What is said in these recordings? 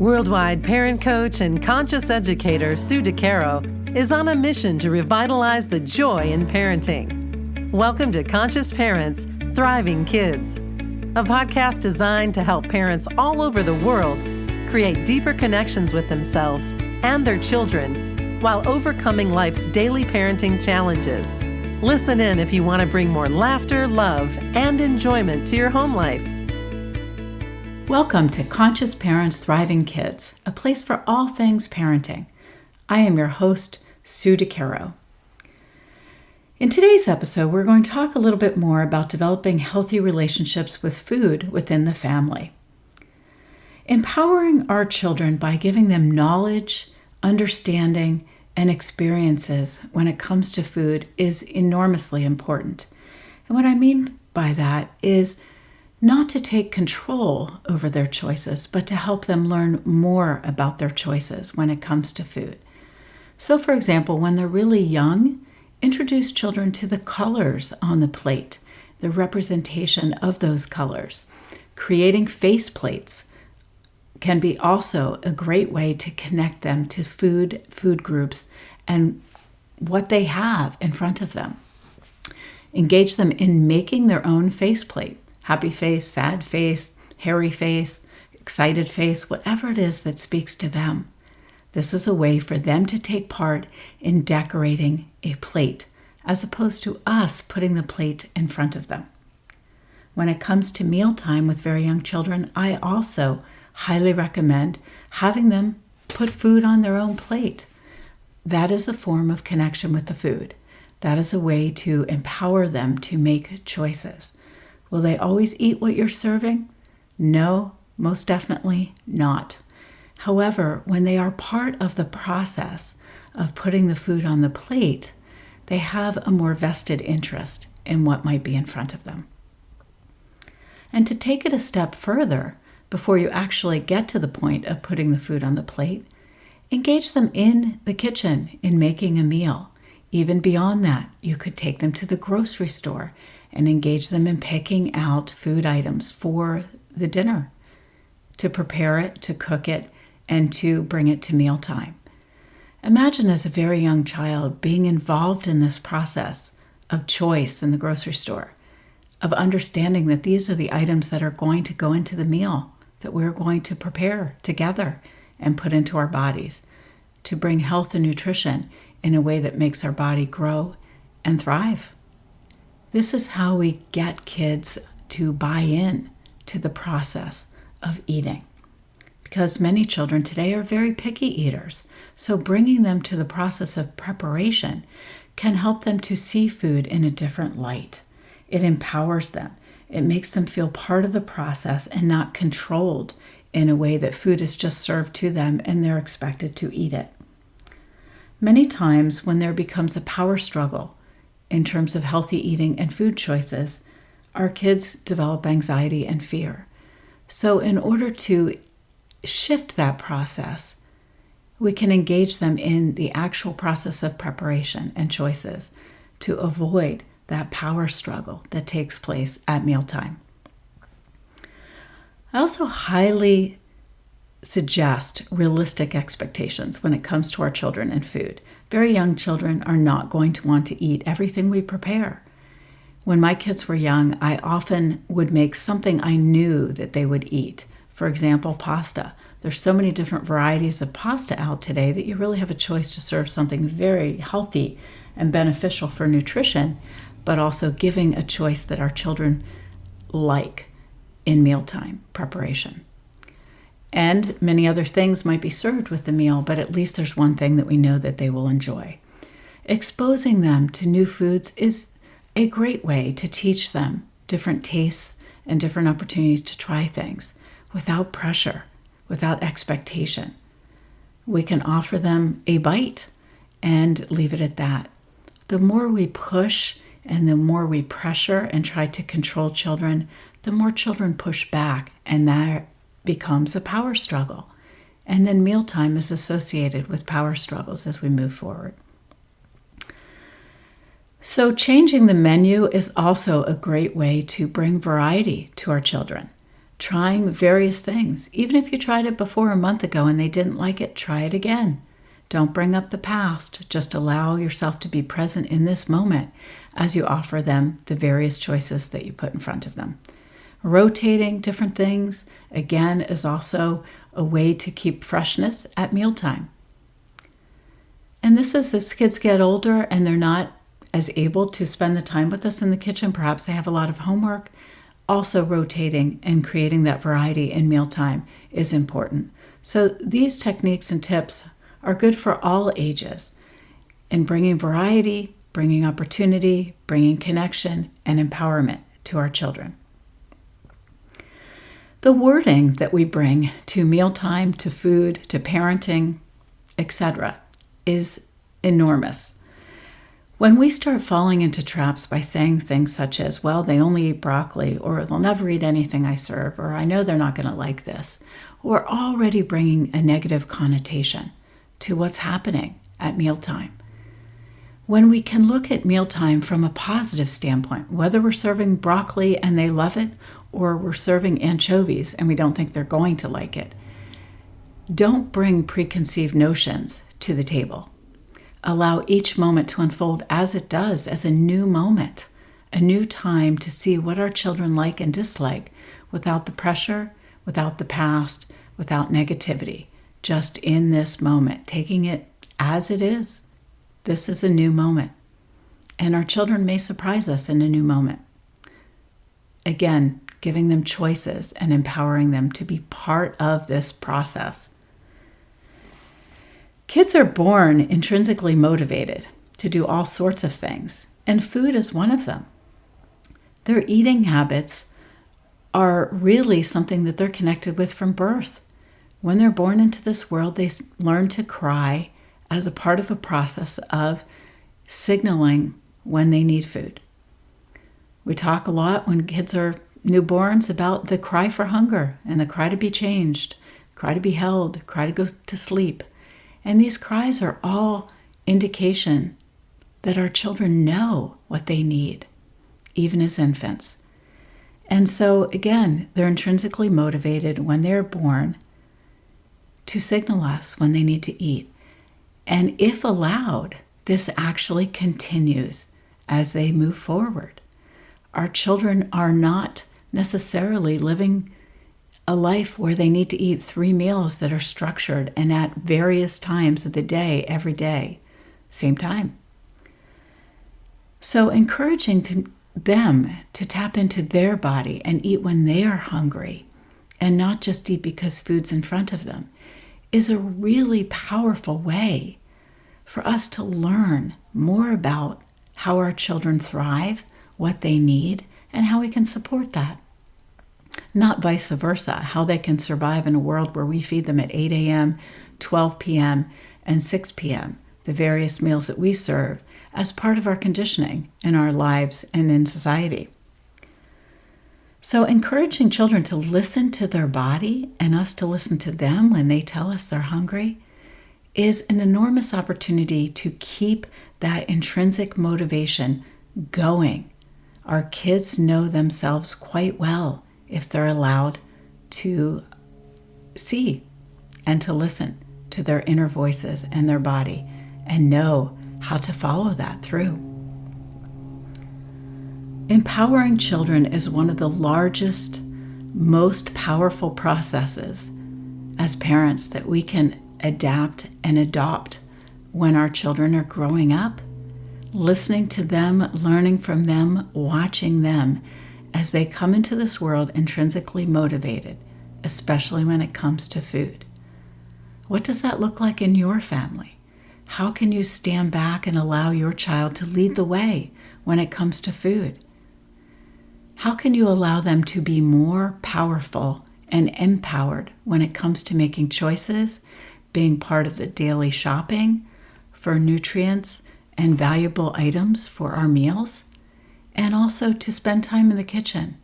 Worldwide parent coach and conscious educator Sue DeCaro is on a mission to revitalize the joy in parenting. Welcome to Conscious Parents, Thriving Kids, a podcast designed to help parents all over the world create deeper connections with themselves and their children while overcoming life's daily parenting challenges. Listen in if you want to bring more laughter, love, and enjoyment to your home life. Welcome to Conscious Parents, Thriving Kids, a place for all things parenting. I am your host, Sue DeCaro. In today's episode, we're going to talk a little bit more about developing healthy relationships with food within the family. Empowering our children by giving them knowledge, understanding, and experiences when it comes to food is enormously important. And what I mean by that is not to take control over their choices, but to help them learn more about their choices when it comes to food. So, for example, when they're really young, introduce children to the colors on the plate, the representation of those colors. Creating face plates can be also a great way to connect them to food groups and what they have in front of them. Engage them in making their own face plate. Happy face, sad face, hairy face, excited face, whatever it is that speaks to them. This is a way for them to take part in decorating a plate, as opposed to us putting the plate in front of them. When it comes to mealtime with very young children, I also highly recommend having them put food on their own plate. That is a form of connection with the food. That is a way to empower them to make choices. Will they always eat what you're serving? No, most definitely not. However, when they are part of the process of putting the food on the plate, they have a more vested interest in what might be in front of them. And to take it a step further, before you actually get to the point of putting the food on the plate, engage them in the kitchen in making a meal. Even beyond that, you could take them to the grocery store and engage them in picking out food items for the dinner, to prepare it, to cook it, and to bring it to mealtime. Imagine as a very young child being involved in this process of choice in the grocery store, of understanding that these are the items that are going to go into the meal that we're going to prepare together and put into our bodies to bring health and nutrition in a way that makes our body grow and thrive. This is how we get kids to buy in to the process of eating, because many children today are very picky eaters. So bringing them to the process of preparation can help them to see food in a different light. It empowers them. It makes them feel part of the process and not controlled in a way that food is just served to them and they're expected to eat it. Many times when there becomes a power struggle in terms of healthy eating and food choices, our kids develop anxiety and fear. So in order to shift that process, we can engage them in the actual process of preparation and choices to avoid that power struggle that takes place at mealtime. I also highly suggest realistic expectations when it comes to our children and food. Very young children are not going to want to eat everything we prepare. When my kids were young, I often would make something I knew that they would eat. For example, pasta. There's so many different varieties of pasta out today that you really have a choice to serve something very healthy and beneficial for nutrition, but also giving a choice that our children like in mealtime preparation. And many other things might be served with the meal, but at least there's one thing that we know that they will enjoy. Exposing them to new foods is a great way to teach them different tastes and different opportunities to try things without pressure, without expectation. We can offer them a bite and leave it at that. The more we push and the more we pressure and try to control children, the more children push back, and that becomes a power struggle. And then mealtime is associated with power struggles as we move forward. So changing the menu is also a great way to bring variety to our children. trying various things. Even if you tried it before a month ago and they didn't like it, try it again. Don't bring up the past. Just allow yourself to be present in this moment as you offer them the various choices that you put in front of them. Rotating different things, again, is also a way to keep freshness at mealtime. And this is as kids get older and they're not as able to spend the time with us in the kitchen. Perhaps they have a lot of homework. Also rotating and creating that variety in mealtime is important. So these techniques and tips are good for all ages in bringing variety, bringing opportunity, bringing connection and empowerment to our children. The wording that we bring to mealtime, to food, to parenting, etc., is enormous. When we start falling into traps by saying things such as, well, they only eat broccoli, or they'll never eat anything I serve, or I know they're not going to like this, we're already bringing a negative connotation to what's happening at mealtime. When we can look at mealtime from a positive standpoint, whether we're serving broccoli and they love it, or we're serving anchovies and we don't think they're going to like it, don't bring preconceived notions to the table. Allow each moment to unfold as it does, as a new moment, a new time to see what our children like and dislike without the pressure, without the past, without negativity, just in this moment, taking it as it is. This is a new moment. And our children may surprise us in a new moment. Again, giving them choices and empowering them to be part of this process. Kids are born intrinsically motivated to do all sorts of things, and food is one of them. Their eating habits are really something that they're connected with from birth. When they're born into this world, they learn to cry as a part of a process of signaling when they need food. We talk a lot when kids are newborns about the cry for hunger and the cry to be changed, cry to be held, cry to go to sleep. And these cries are all indication that our children know what they need, even as infants. And so, again, they're intrinsically motivated when they're born to signal us when they need to eat. And if allowed, this actually continues as they move forward. Our children are not necessarily living a life where they need to eat 3 meals that are structured and at various times of the day, every day, same time. So encouraging them to tap into their body and eat when they are hungry and not just eat because food's in front of them is a really powerful way for us to learn more about how our children thrive, what they need, and how we can support that. Not vice versa, how they can survive in a world where we feed them at 8 a.m., 12 p.m., and 6 p.m., the various meals that we serve as part of our conditioning in our lives and in society. So encouraging children to listen to their body and us to listen to them when they tell us they're hungry is an enormous opportunity to keep that intrinsic motivation going. Our kids know themselves quite well if they're allowed to see and to listen to their inner voices and their body and know how to follow that through. Empowering children is one of the largest, most powerful processes as parents that we can adapt and adopt when our children are growing up. Listening to them, learning from them, watching them as they come into this world intrinsically motivated, especially when it comes to food. What does that look like in your family? How can you stand back and allow your child to lead the way when it comes to food? How can you allow them to be more powerful and empowered when it comes to making choices, being part of the daily shopping for nutrients and valuable items for our meals, and also to spend time in the kitchen,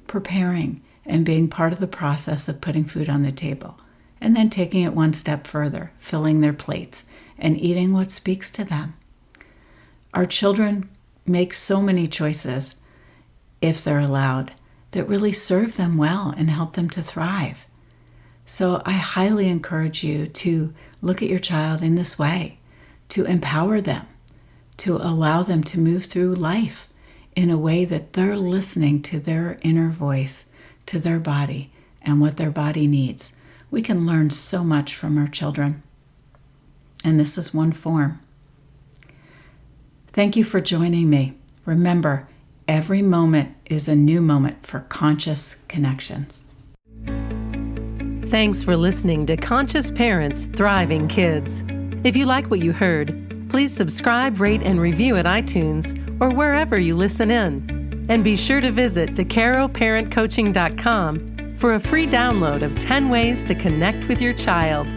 preparing and being part of the process of putting food on the table, and then taking it one step further, filling their plates and eating what speaks to them. Our children make so many choices, if they're allowed, that really serve them well and help them to thrive. So I highly encourage you to look at your child in this way, to empower them, to allow them to move through life in a way that they're listening to their inner voice, to their body, and what their body needs. We can learn so much from our children, and this is one form. Thank you for joining me. Remember, every moment is a new moment for conscious connections. Thanks for listening to Conscious Parents, Thriving Kids. If you like what you heard, please subscribe, rate, and review at iTunes or wherever you listen in. And be sure to visit DeCaroParentCoaching.com for a free download of 10 ways to connect with your child.